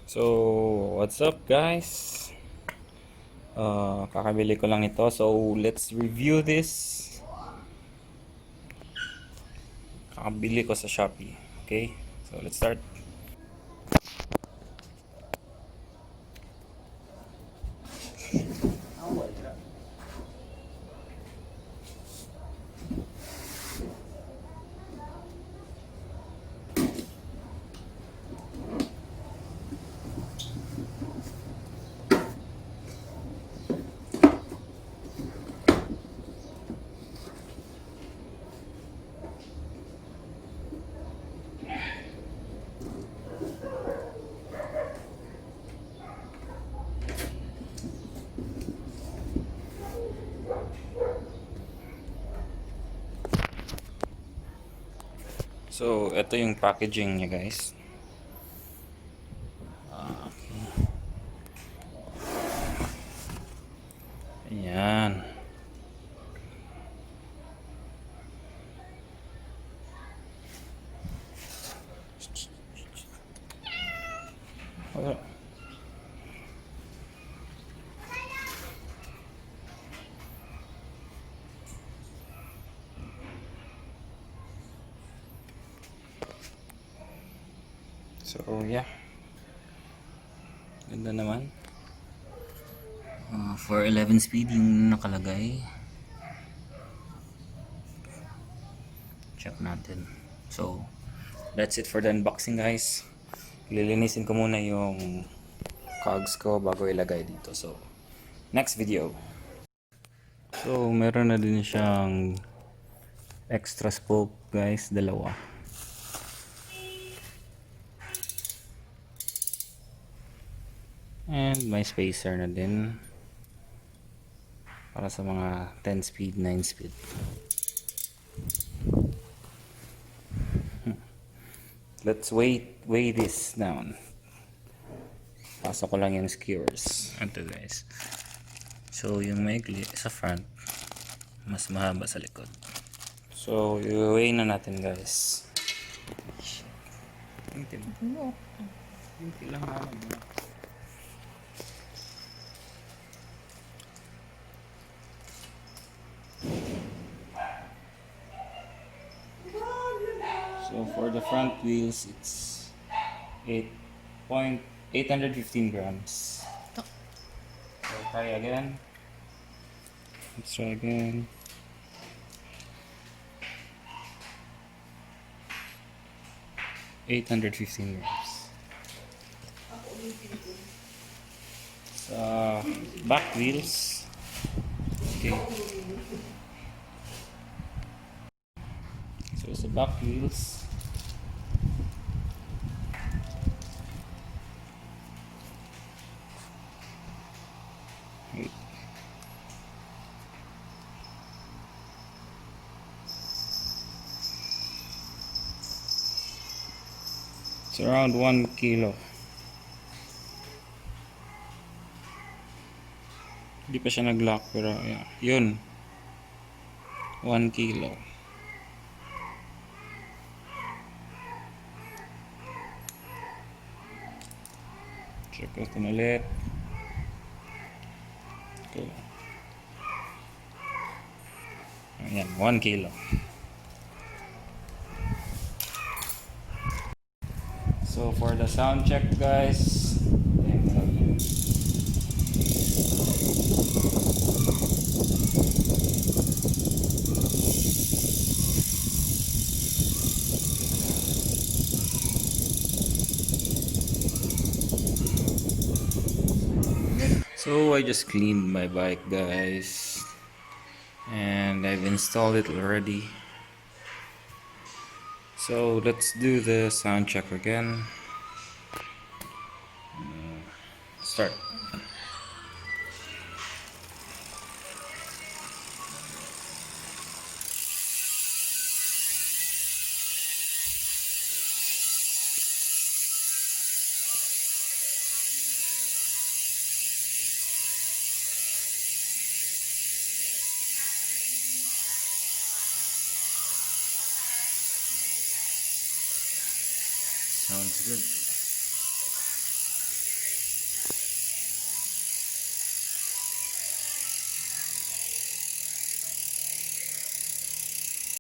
So, what's up guys? Kakabili ko lang ito. So, let's review this. Kakabili ko sa Shopee. Okay? So, let's start. So, ito yung packaging niya guys. Ayan. So, yeah. Ganda naman. For 11 speed yung nakalagay. Check natin. So, that's it for the unboxing guys. Lilinisin ko muna yung cogs ko bago ilagay dito. So, next video. So, meron na din siyang extra spoke guys, dalawa. And may spacer na din para sa mga 10 speed, 9 speed. Let's weigh this down. Pasok ko lang yung skewers. Ito guys. So yung maigli sa front, mas mahaba sa likod. So i-weigh na natin guys. Hinti lang naman. So for the front wheels, it's 815 grams. So try again. Let's try again. $815 grams. Back wheels. Okay. So sa back wheels, it's around 1 kilo. Hindi pa siya nag-lock pero yeah, yun. 1 kilo. Check natin ulit. Okay. Ayan, 1 kilo. So for the sound check guys, so I just cleaned my bike guys, and I've installed it already. So let's do the sound check again. Start. Sounds good.